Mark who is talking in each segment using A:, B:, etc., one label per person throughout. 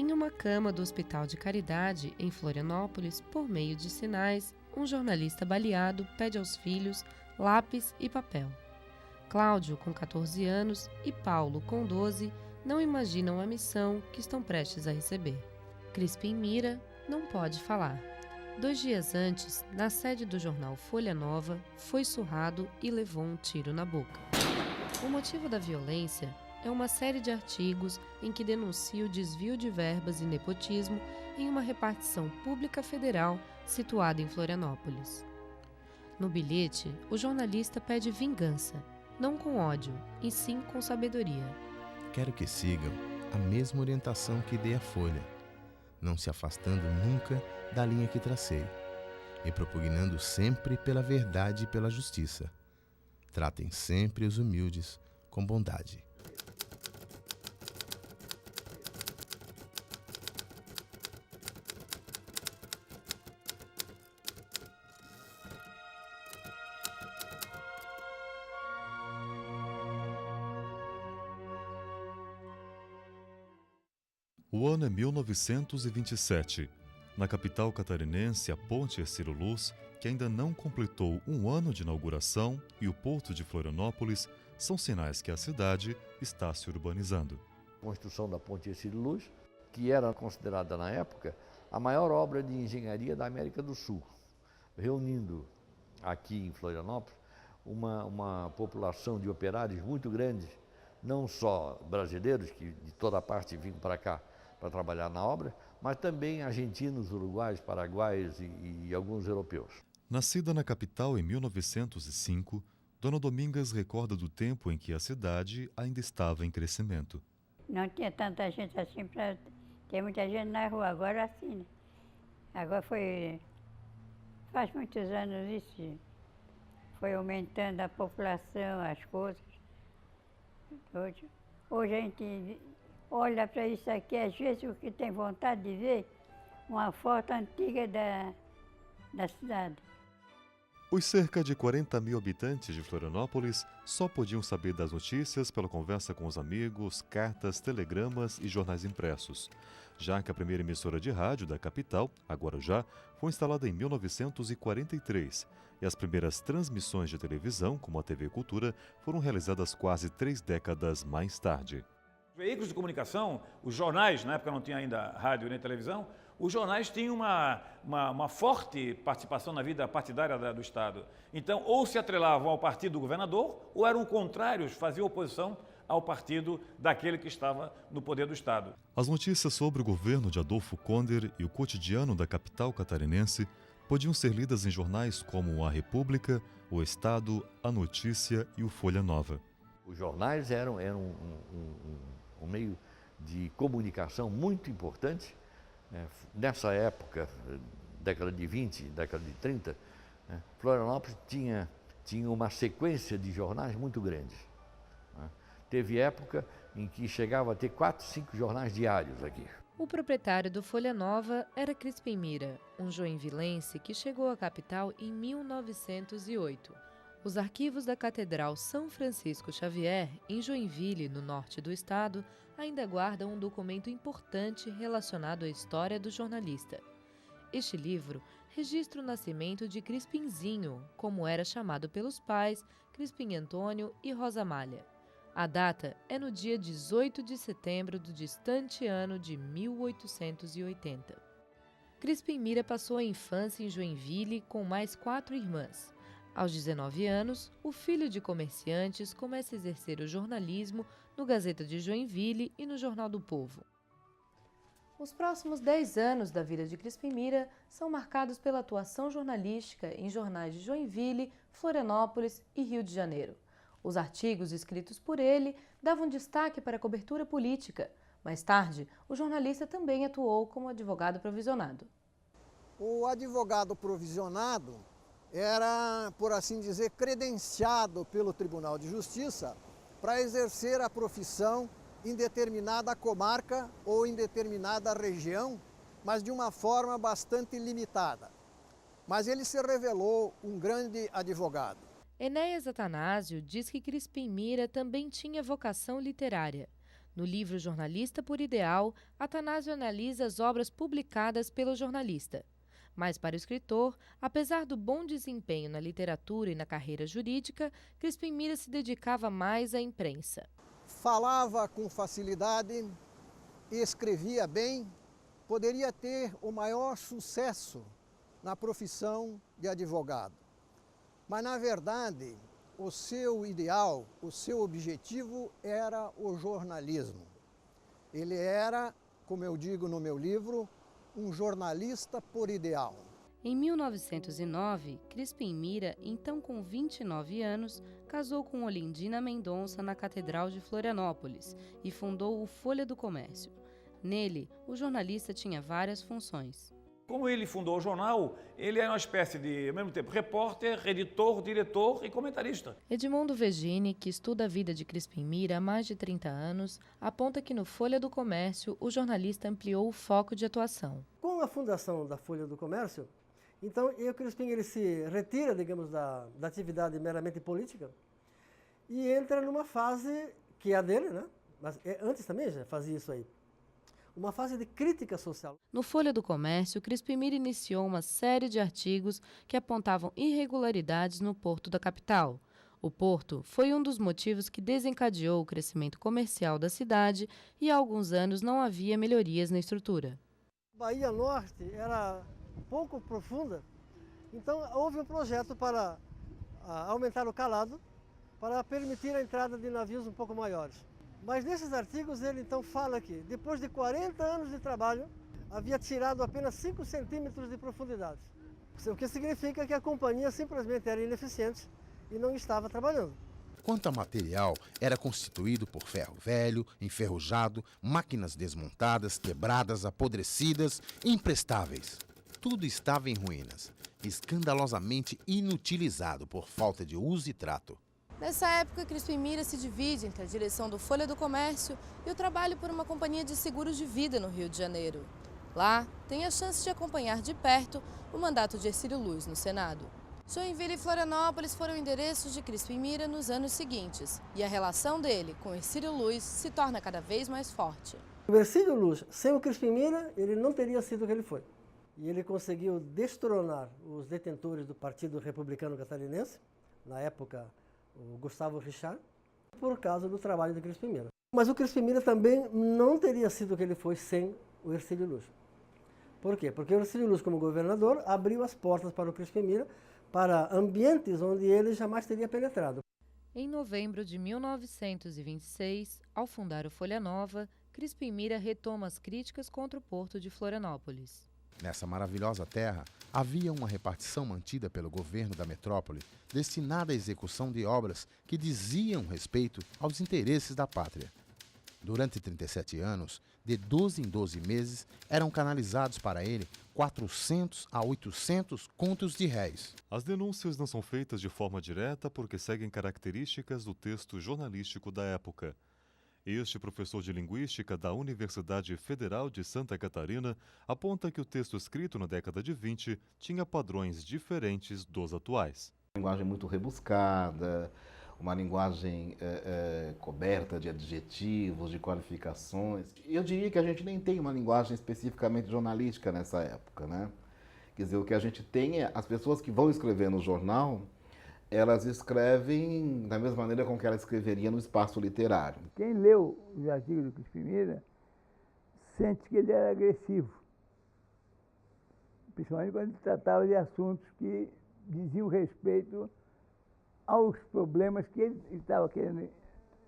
A: Em uma cama do Hospital de Caridade, em Florianópolis, por meio de sinais, um jornalista baleado pede aos filhos lápis e papel. Cláudio, com 14 anos, e Paulo, com 12, não imaginam a missão que estão prestes a receber. Crispim Mira não pode falar. 2 dias antes, na sede do jornal Folha Nova, foi surrado e levou um tiro na boca. O motivo da violência é uma série de artigos em que denuncia o desvio de verbas e nepotismo em uma repartição pública federal situada em Florianópolis. No bilhete, o jornalista pede vingança, não com ódio, e sim com sabedoria.
B: Quero que sigam a mesma orientação que dei à Folha, não se afastando nunca da linha que tracei, e propugnando sempre pela verdade e pela justiça. Tratem sempre os humildes com bondade.
C: O ano é 1927. Na capital catarinense, a Ponte Hercílio Luz, que ainda não completou um ano de inauguração, e o Porto de Florianópolis são sinais que a cidade está se urbanizando.
D: A construção da Ponte Hercílio Luz, que era considerada na época a maior obra de engenharia da América do Sul, reunindo aqui em Florianópolis uma população de operários muito grande, não só brasileiros, que de toda parte vinham para cá para trabalhar na obra, mas também argentinos, uruguaios, paraguaios e alguns europeus.
C: Nascida na capital em 1905, Dona Domingas recorda do tempo em que a cidade ainda estava em crescimento.
E: Não tinha tanta gente assim para ter muita gente na rua, agora sim, né? Agora faz muitos anos isso, foi aumentando a população, as coisas. Hoje a gente olha para isso aqui, às vezes o que tem vontade de ver, uma foto antiga da cidade.
C: Os cerca de 40 mil habitantes de Florianópolis só podiam saber das notícias pela conversa com os amigos, cartas, telegramas e jornais impressos, já que a primeira emissora de rádio da capital, a Guarujá, foi instalada em 1943 e as primeiras transmissões de televisão, como a TV Cultura, foram realizadas quase 3 décadas mais tarde.
F: Os veículos de comunicação, os jornais, na época não tinha ainda rádio nem televisão, os jornais tinham uma forte participação na vida partidária do Estado. Então, ou se atrelavam ao partido do governador, ou eram contrários, faziam oposição ao partido daquele que estava no poder do Estado.
C: As notícias sobre o governo de Adolfo Konder e o cotidiano da capital catarinense podiam ser lidas em jornais como a República, o Estado, a Notícia e o Folha Nova.
D: Os jornais eram um meio de comunicação muito importante. Nessa época, década de 20, década de 30, Florianópolis tinha uma sequência de jornais muito grande. Teve época em que chegava a ter 4, 5 jornais diários aqui.
A: O proprietário do Folha Nova era Crispim Mira, um joinvilense que chegou à capital em 1908. Os arquivos da Catedral São Francisco Xavier, em Joinville, no norte do estado, ainda guardam um documento importante relacionado à história do jornalista. Este livro registra o nascimento de Crispinzinho, como era chamado pelos pais, Crispim Antônio e Rosa Malha. A data é no dia 18 de setembro do distante ano de 1880. Crispim Mira passou a infância em Joinville com mais 4 irmãs. Aos 19 anos, o filho de comerciantes começa a exercer o jornalismo no Gazeta de Joinville e no Jornal do Povo. Os próximos 10 anos da vida de Crispim Mira são marcados pela atuação jornalística em jornais de Joinville, Florianópolis e Rio de Janeiro. Os artigos escritos por ele davam destaque para a cobertura política. Mais tarde, o jornalista também atuou como advogado provisionado.
G: O advogado provisionado era, por assim dizer, credenciado pelo Tribunal de Justiça para exercer a profissão em determinada comarca ou em determinada região, mas de uma forma bastante limitada. Mas ele se revelou um grande advogado.
A: Enéas Atanásio diz que Crispim Mira também tinha vocação literária. No livro Jornalista por Ideal, Atanásio analisa as obras publicadas pelo jornalista. Mas para o escritor, apesar do bom desempenho na literatura e na carreira jurídica, Crispim Mira se dedicava mais à imprensa.
G: Falava com facilidade, escrevia bem, poderia ter o maior sucesso na profissão de advogado. Mas, na verdade, o seu ideal, o seu objetivo era o jornalismo. Ele era, como eu digo no meu livro, um jornalista por ideal.
A: Em 1909, Crispim Mira, então com 29 anos, casou com Olindina Mendonça na Catedral de Florianópolis e fundou o Folha do Comércio. Nele, o jornalista tinha várias funções.
F: Como ele fundou o jornal, ele era uma espécie de, ao mesmo tempo, repórter, editor, diretor e comentarista.
A: Edmundo Vegini, que estuda a vida de Crispim Mira há mais de 30 anos, aponta que no Folha do Comércio o jornalista ampliou o foco de atuação.
H: Com a fundação da Folha do Comércio, então o Crispim ele se retira, digamos, da atividade meramente política e entra numa fase que é a dele, né? Mas antes também já fazia isso aí. Uma fase de crítica social.
A: No Folha do Comércio, Crispim Mira iniciou uma série de artigos que apontavam irregularidades no porto da capital. O porto foi um dos motivos que desencadeou o crescimento comercial da cidade e há alguns anos não havia melhorias na estrutura.
H: A Baía Norte era pouco profunda, então houve um projeto para aumentar o calado, para permitir a entrada de navios um pouco maiores. Mas nesses artigos ele então fala que, depois de 40 anos de trabalho, havia tirado apenas 5 centímetros de profundidade. O que significa que a companhia simplesmente era ineficiente e não estava trabalhando.
B: Quanto a material, era constituído por ferro velho, enferrujado, máquinas desmontadas, quebradas, apodrecidas, imprestáveis. Tudo estava em ruínas, escandalosamente inutilizado por falta de uso e trato.
A: Nessa época, Crispim Mira se divide entre a direção do Folha do Comércio e o trabalho por uma companhia de seguros de vida no Rio de Janeiro. Lá, tem a chance de acompanhar de perto o mandato de Hercílio Luz no Senado. Joinville e Florianópolis foram endereços de Crispim Mira nos anos seguintes, e a relação dele com Hercílio Luz se torna cada vez mais forte.
H: O Hercílio Luz, sem o Crispim Mira, ele não teria sido o que ele foi. E ele conseguiu destronar os detentores do Partido Republicano Catarinense, na época o Gustavo Richard, por causa do trabalho de Crispim Mira. Mas o Crispim Mira também não teria sido o que ele foi sem o Hercílio Luz. Por quê? Porque o Hercílio Luz, como governador, abriu as portas para o Crispim Mira para ambientes onde ele jamais teria penetrado.
A: Em novembro de 1926, ao fundar o Folha Nova, Crispim Mira retoma as críticas contra o porto de Florianópolis.
B: Nessa maravilhosa terra, havia uma repartição mantida pelo governo da metrópole, destinada à execução de obras que diziam respeito aos interesses da pátria. Durante 37 anos, de 12 em 12 meses, eram canalizados para ele 400 a 800 contos de réis.
C: As denúncias não são feitas de forma direta porque seguem características do texto jornalístico da época. Este professor de linguística da Universidade Federal de Santa Catarina aponta que o texto escrito na década de 20 tinha padrões diferentes dos atuais.
I: Uma linguagem muito rebuscada, uma linguagem coberta de adjetivos, de qualificações. Eu diria que a gente nem tem uma linguagem especificamente jornalística nessa época, né? Quer dizer, o que a gente tem é as pessoas que vão escrever no jornal, elas escrevem da mesma maneira com que ela escreveria no espaço literário.
J: Quem leu os artigos do Crispim Mira sente que ele era agressivo, principalmente quando ele tratava de assuntos que diziam respeito aos problemas que ele estava querendo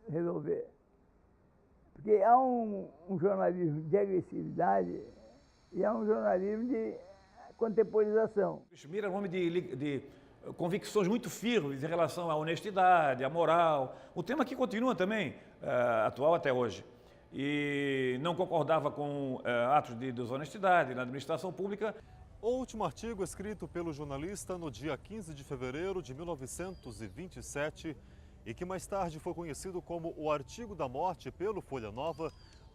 J: resolver. Porque há um jornalismo de agressividade e há um jornalismo de contemporização.
F: Crispim Mira é um homem de convicções muito firmes em relação à honestidade, à moral. O tema que continua também atual até hoje. E não concordava com atos de desonestidade na administração pública.
C: O último artigo escrito pelo jornalista no dia 15 de fevereiro de 1927 e que mais tarde foi conhecido como o Artigo da Morte pelo Folha Nova,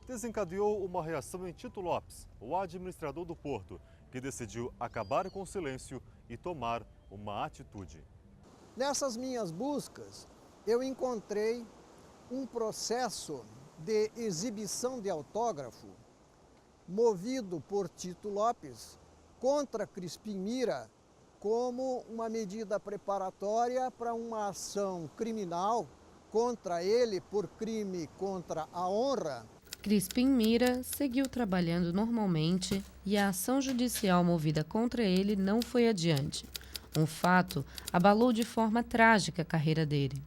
C: desencadeou uma reação em Tito Lopes, o administrador do porto, que decidiu acabar com o silêncio e tomar uma atitude.
G: Nessas minhas buscas, eu encontrei um processo de exibição de autógrafo, movido por Tito Lopes contra Crispim Mira como uma medida preparatória para uma ação criminal contra ele por crime contra a honra.
A: Crispim Mira seguiu trabalhando normalmente e a ação judicial movida contra ele não foi adiante. Um fato abalou de forma trágica a carreira dele.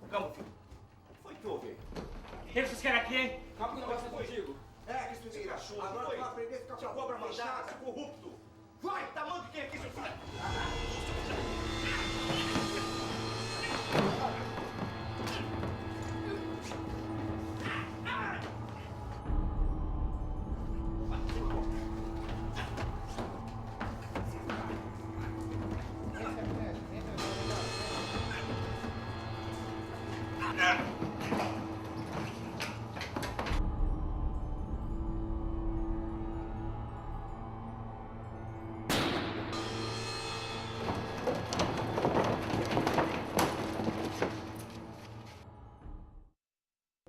K: Calma, filho. O que foi que houve? O que vocês querem aqui, hein? Calma que o negócio é contigo. Crispim Mira, agora tu vai aprender a ficar com a cobra manchada, seu corrupto. Vai, tamanho de quem aqui, seu filho?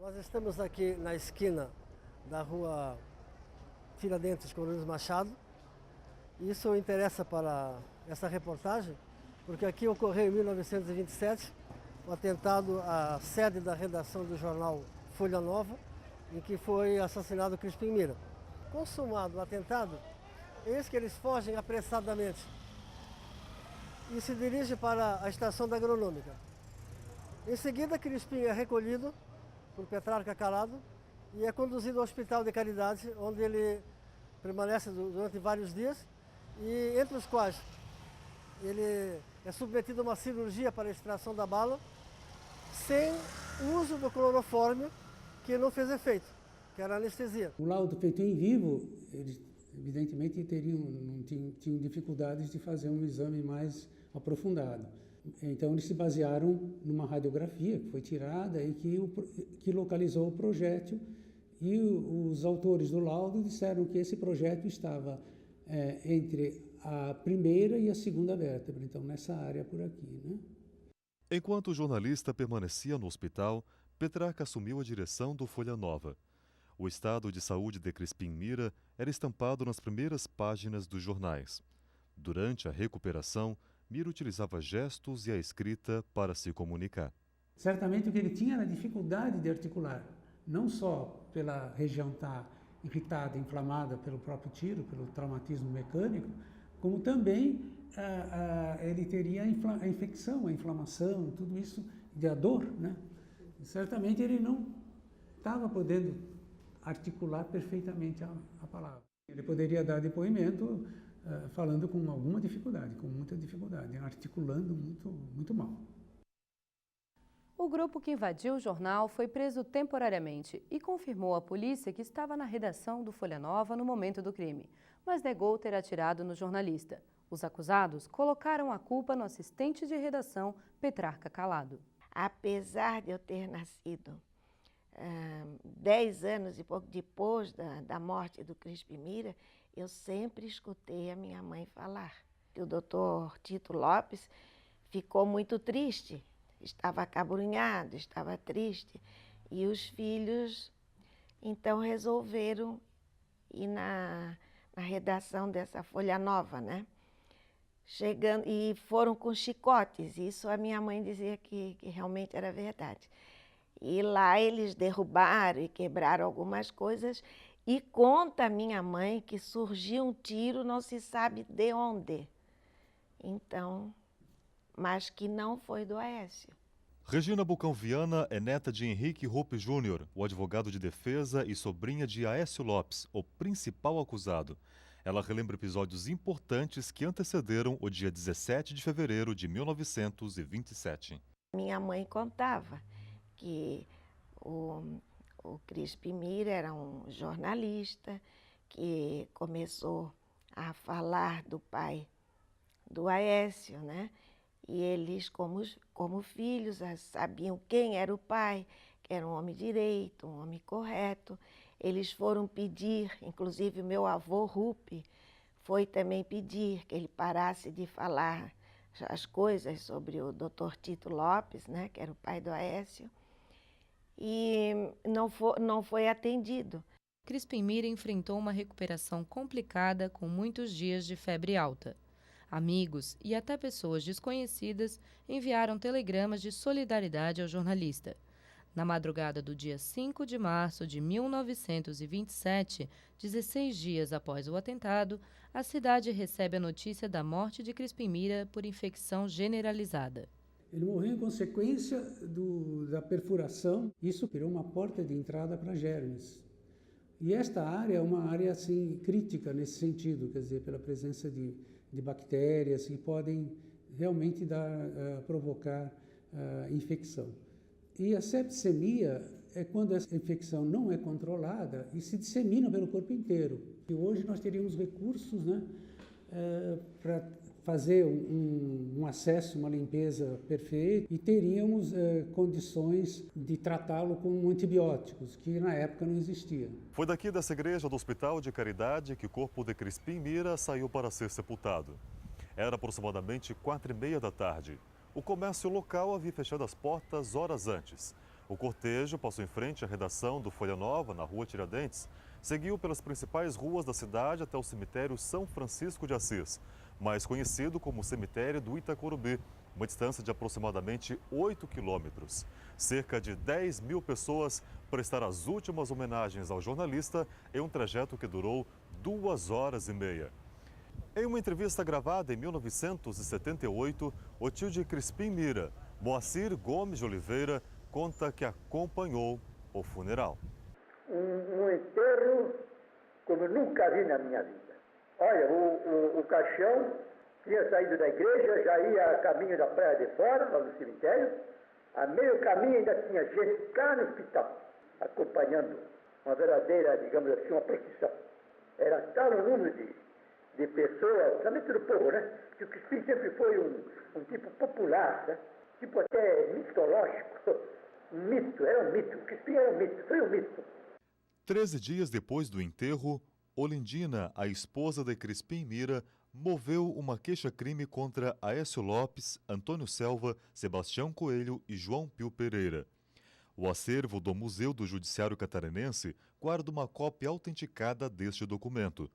H: Nós estamos aqui na esquina da rua Tiradentes com Luiz Machado. Isso interessa para essa reportagem, porque aqui ocorreu em 1927 o atentado à sede da redação do jornal Folha Nova, em que foi assassinado Crispim Mira. Consumado o atentado, eis que eles fogem apressadamente e se dirigem para a estação da Agronômica. Em seguida, Crispim é recolhido por Petrarca Calado e é conduzido ao Hospital de Caridade, onde ele permanece durante vários dias e entre os quais ele é submetido a uma cirurgia para a extração da bala sem uso do clorofórmio, que não fez efeito, que era anestesia.
L: O laudo feito em vivo, eles evidentemente tinham dificuldades de fazer um exame mais aprofundado. Então eles se basearam numa radiografia que foi tirada e que localizou o projétil, e os autores do laudo disseram que esse projétil estava entre a primeira e a segunda vértebra, então nessa área por aqui, né?
C: Enquanto o jornalista permanecia no hospital, Petrarca assumiu a direção do Folha Nova. O estado de saúde de Crispim Mira era estampado nas primeiras páginas dos jornais. Durante a recuperação, Mira utilizava gestos e a escrita para se comunicar.
L: Certamente o que ele tinha era dificuldade de articular, não só pela região estar irritada, inflamada pelo próprio tiro, pelo traumatismo mecânico, como também ele teria a infecção, a inflamação, tudo isso, e a dor, né? E certamente ele não estava podendo articular perfeitamente a palavra. Ele poderia dar depoimento falando com alguma dificuldade, com muita dificuldade, articulando muito mal.
M: O grupo que invadiu o jornal foi preso temporariamente e confirmou à polícia que estava na redação do Folha Nova no momento do crime, mas negou ter atirado no jornalista. Os acusados colocaram a culpa no assistente de redação, Petrarca Calado.
N: Apesar de eu ter nascido 10 anos e pouco depois da morte do Crispim Mira, eu sempre escutei a minha mãe falar. O doutor Tito Lopes ficou muito triste, estava acabrunhado, estava triste. E os filhos, então, resolveram ir na redação dessa Folha Nova, né? Chegando, e foram com chicotes, isso a minha mãe dizia que realmente era verdade. E lá eles derrubaram e quebraram algumas coisas, e conta a minha mãe que surgiu um tiro, não se sabe de onde. Então, mas que não foi do Aécio.
C: Regina Bucão Viana é neta de Henrique Hope Júnior, o advogado de defesa e sobrinha de Aécio Lopes, o principal acusado. Ela relembra episódios importantes que antecederam o dia 17 de fevereiro de 1927.
N: Minha mãe contava que o Crispim Mira era um jornalista que começou a falar do pai do Aécio, né? E eles, como filhos, sabiam quem era o pai, que era um homem direito, um homem correto. Eles foram pedir, inclusive meu avô Rupe foi também pedir que ele parasse de falar as coisas sobre o doutor Tito Lopes, né, que era o pai do Aécio, e não foi atendido.
A: Crispim Mira enfrentou uma recuperação complicada com muitos dias de febre alta. Amigos e até pessoas desconhecidas enviaram telegramas de solidariedade ao jornalista. Na madrugada do dia 5 de março de 1927, 16 dias após o atentado, a cidade recebe a notícia da morte de Crispim Mira por infecção generalizada.
L: Ele morreu em consequência da perfuração. Isso criou uma porta de entrada para germes. E esta área é uma área assim, crítica nesse sentido, quer dizer, pela presença de bactérias que podem realmente provocar infecção. E a septicemia é quando essa infecção não é controlada e se dissemina pelo corpo inteiro. E hoje nós teríamos recursos, né, para fazer um acesso, uma limpeza perfeita e teríamos condições de tratá-lo com antibióticos, que na época não existia.
C: Foi daqui dessa igreja do Hospital de Caridade que o corpo de Crispim Mira saiu para ser sepultado. Era aproximadamente 4h30 da tarde. O comércio local havia fechado as portas horas antes. O cortejo passou em frente à redação do Folha Nova, na rua Tiradentes, seguiu pelas principais ruas da cidade até o cemitério São Francisco de Assis, mais conhecido como cemitério do Itacorubi, uma distância de aproximadamente 8 quilômetros. Cerca de 10.000 pessoas prestaram as últimas homenagens ao jornalista em um trajeto que durou 2h30. Em uma entrevista gravada em 1978, o tio de Crispim Mira, Moacir Gomes de Oliveira, conta que acompanhou o funeral.
O: Um enterro como eu nunca vi na minha vida. Olha, o caixão tinha saído da igreja, já ia a caminho da Praia de Fora, lá no cemitério. A meio caminho ainda tinha gente cá no hospital, acompanhando uma verdadeira, digamos assim, uma procissão. Era tal o número de pessoas, principalmente do povo, né? Que o Crispim sempre foi um tipo popular, né? Tipo até mitológico. Um mito, era um mito. O Crispim era um mito, foi um mito.
C: 13 dias depois do enterro, Olindina, a esposa de Crispim Mira, moveu uma queixa-crime contra Aécio Lopes, Antônio Selva, Sebastião Coelho e João Pio Pereira. O acervo do Museu do Judiciário Catarinense guarda uma cópia autenticada deste documento.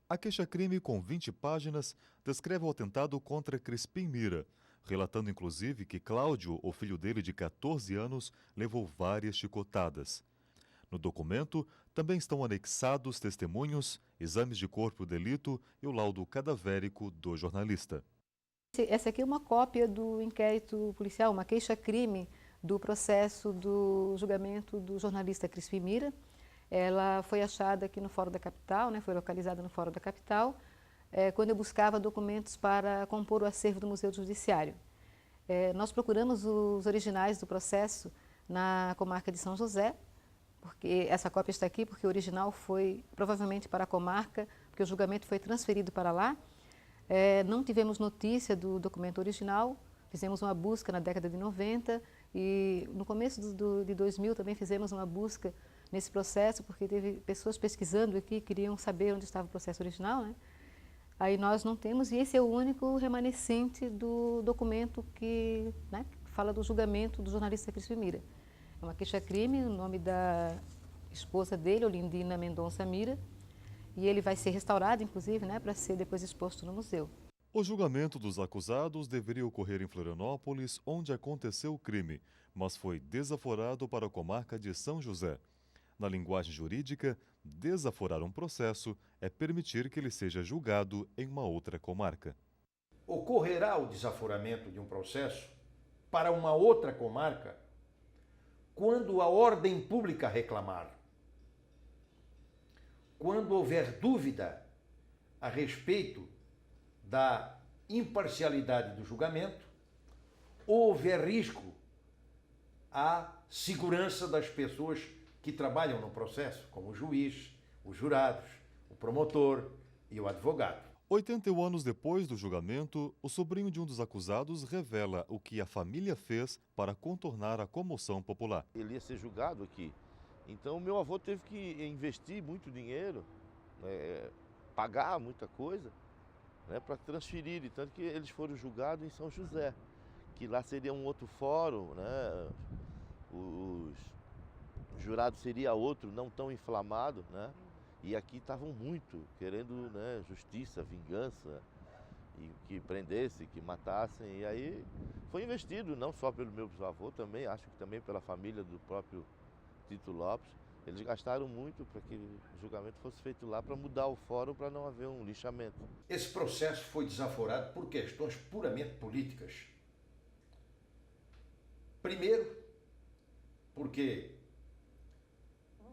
C: A queixa-crime, com 20 páginas, descreve o atentado contra Crispim Mira, relatando inclusive que Cláudio, o filho dele de 14 anos, levou várias chicotadas. No documento também estão anexados testemunhos, exames de corpo de delito e o laudo cadavérico do jornalista.
P: Essa aqui é uma cópia do inquérito policial, uma queixa-crime do processo do julgamento do jornalista Crispim Mira. Ela foi achada aqui no Fórum da Capital, foi localizada no Fórum da Capital, quando eu buscava documentos para compor o acervo do Museu Judiciário. Nós procuramos os originais do processo na comarca de São José, porque essa cópia está aqui porque o original foi provavelmente para a comarca, porque o julgamento foi transferido para lá. Não tivemos notícia do documento original, fizemos uma busca na década de 90 e no começo de 2000 também fizemos uma busca nesse processo, porque teve pessoas pesquisando aqui, queriam saber onde estava o processo original, Aí nós não temos, e esse é o único remanescente do documento que fala do julgamento do jornalista Crispim Mira. É uma queixa-crime, o nome da esposa dele, Olindina Mendonça Mira, e ele vai ser restaurado, inclusive, para ser depois exposto no museu.
C: O julgamento dos acusados deveria ocorrer em Florianópolis, onde aconteceu o crime, mas foi desaforado para a comarca de São José. Na linguagem jurídica, desaforar um processo é permitir que ele seja julgado em uma outra comarca.
Q: Ocorrerá o desaforamento de um processo para uma outra comarca quando a ordem pública reclamar, quando houver dúvida a respeito da imparcialidade do julgamento, ou houver risco à segurança das pessoas que trabalham no processo, como o juiz, os jurados, o promotor e o advogado.
C: 81 anos depois do julgamento, o sobrinho de um dos acusados revela o que a família fez para contornar a comoção popular.
R: Ele ia ser julgado aqui. Então, meu avô teve que investir muito dinheiro, pagar muita coisa, para transferir. Tanto que eles foram julgados em São José, que lá seria um outro fórum, os jurados seria outro, não tão inflamado, E aqui estavam muito querendo justiça, vingança, e que prendesse, que matassem. E aí foi investido, não só pelo meu bisavô, também, acho que também pela família do próprio Tito Lopes. Eles gastaram muito para que o julgamento fosse feito lá, para mudar o fórum, para não haver um lixamento.
Q: Esse processo foi desaforado por questões puramente políticas. Primeiro, porque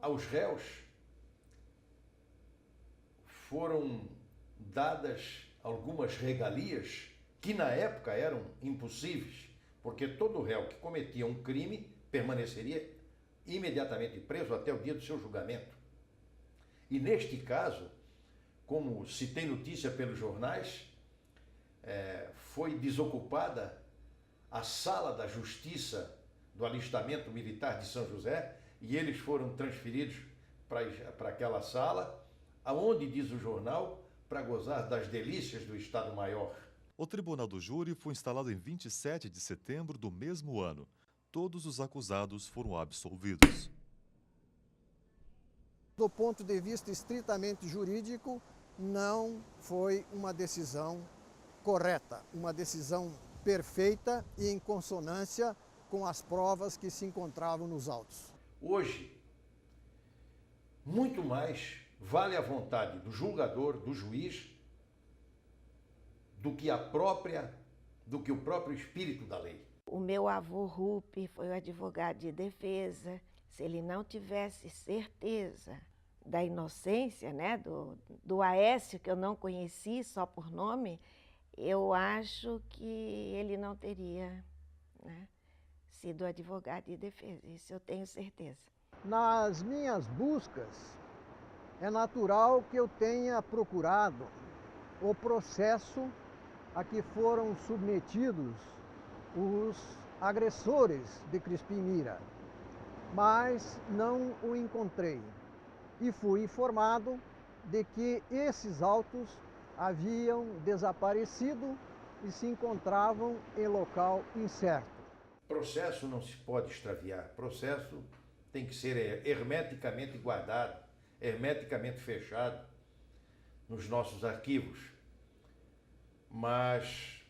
Q: aos réus foram dadas algumas regalias que na época eram impossíveis, porque todo réu que cometia um crime permaneceria imediatamente preso até o dia do seu julgamento. E neste caso, como se tem notícia pelos jornais, foi desocupada a sala da justiça do alistamento militar de São José, e eles foram transferidos para aquela sala, aonde, diz o jornal, para gozar das delícias do Estado-Maior.
C: O Tribunal do Júri foi instalado em 27 de setembro do mesmo ano. Todos os acusados foram absolvidos.
G: Do ponto de vista estritamente jurídico, não foi uma decisão correta, uma decisão perfeita e em consonância com as provas que se encontravam nos autos.
Q: Hoje, muito mais vale a vontade do julgador, do juiz, do que o próprio espírito da lei.
N: O meu avô Rupi foi o advogado de defesa. Se ele não tivesse certeza da inocência, do Aécio, que eu não conheci só por nome, eu acho que ele não teria sido advogado de defesa. Isso eu tenho certeza.
G: Nas minhas buscas, é natural que eu tenha procurado o processo a que foram submetidos os agressores de Crispim Mira, mas não o encontrei. E fui informado de que esses autos haviam desaparecido e se encontravam em local incerto.
Q: Processo não se pode extraviar. Processo tem que ser hermeticamente guardado, hermeticamente fechado nos nossos arquivos. Mas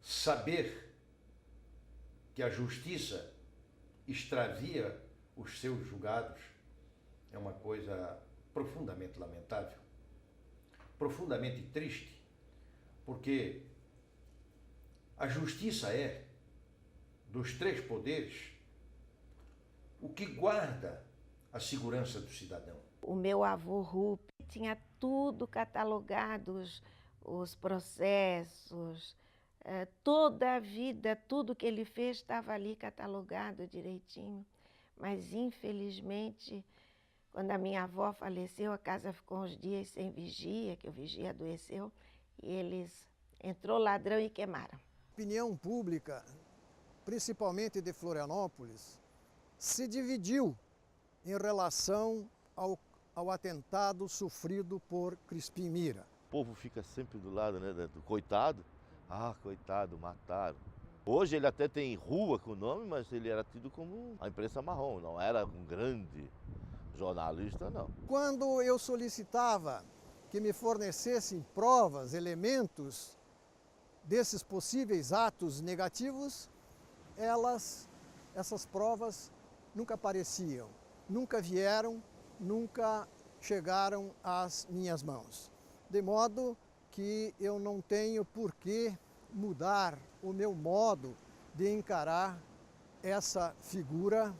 Q: saber que a justiça extravia os seus julgados é uma coisa profundamente lamentável, profundamente triste, porque a justiça é, dos três poderes, o que guarda a segurança do cidadão.
N: O meu avô Rupp tinha tudo catalogado, os processos, toda a vida, tudo que ele fez estava ali catalogado direitinho. Mas, infelizmente, quando a minha avó faleceu, a casa ficou uns dias sem vigia, que o vigia adoeceu, e entrou ladrão e queimaram.
G: A opinião pública, principalmente de Florianópolis, se dividiu em relação ao atentado sofrido por Crispim Mira.
R: O povo fica sempre do lado, né, do coitado. Ah, coitado, mataram. Hoje ele até tem rua com o nome, mas ele era tido como a imprensa marrom, não era um grande jornalista, não.
G: Quando eu solicitava que me fornecessem provas, elementos desses possíveis atos negativos, essas provas nunca apareciam, nunca vieram, nunca chegaram às minhas mãos. De modo que eu não tenho por que mudar o meu modo de encarar essa figura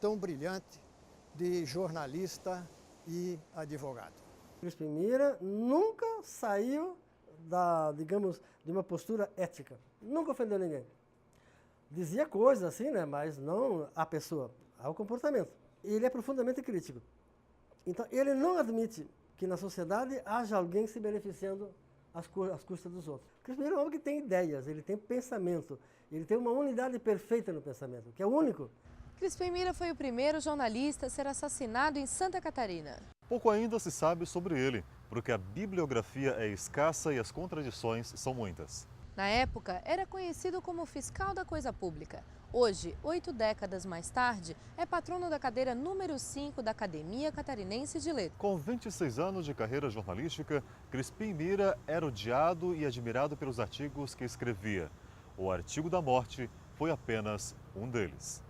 G: tão brilhante de jornalista e advogado.
H: Crispim Mira nunca saiu de uma postura ética. Nunca ofendeu ninguém. Dizia coisas assim, né, mas não a pessoa, ao comportamento. Ele é profundamente crítico. Então, ele não admite que na sociedade haja alguém se beneficiando às custas dos outros. Crispim Mira é um homem que tem ideias, ele tem pensamento, ele tem uma unidade perfeita no pensamento, que é o único.
M: Crispim Mira foi o primeiro jornalista a ser assassinado em Santa Catarina.
C: Pouco ainda se sabe sobre ele, porque a bibliografia é escassa e as contradições são muitas.
M: Na época, era conhecido como fiscal da coisa pública. Hoje, 8 décadas mais tarde, é patrono da cadeira número 5 da Academia Catarinense de Letras.
C: Com 26 anos de carreira jornalística, Crispim Mira era odiado e admirado pelos artigos que escrevia. O artigo da morte foi apenas um deles.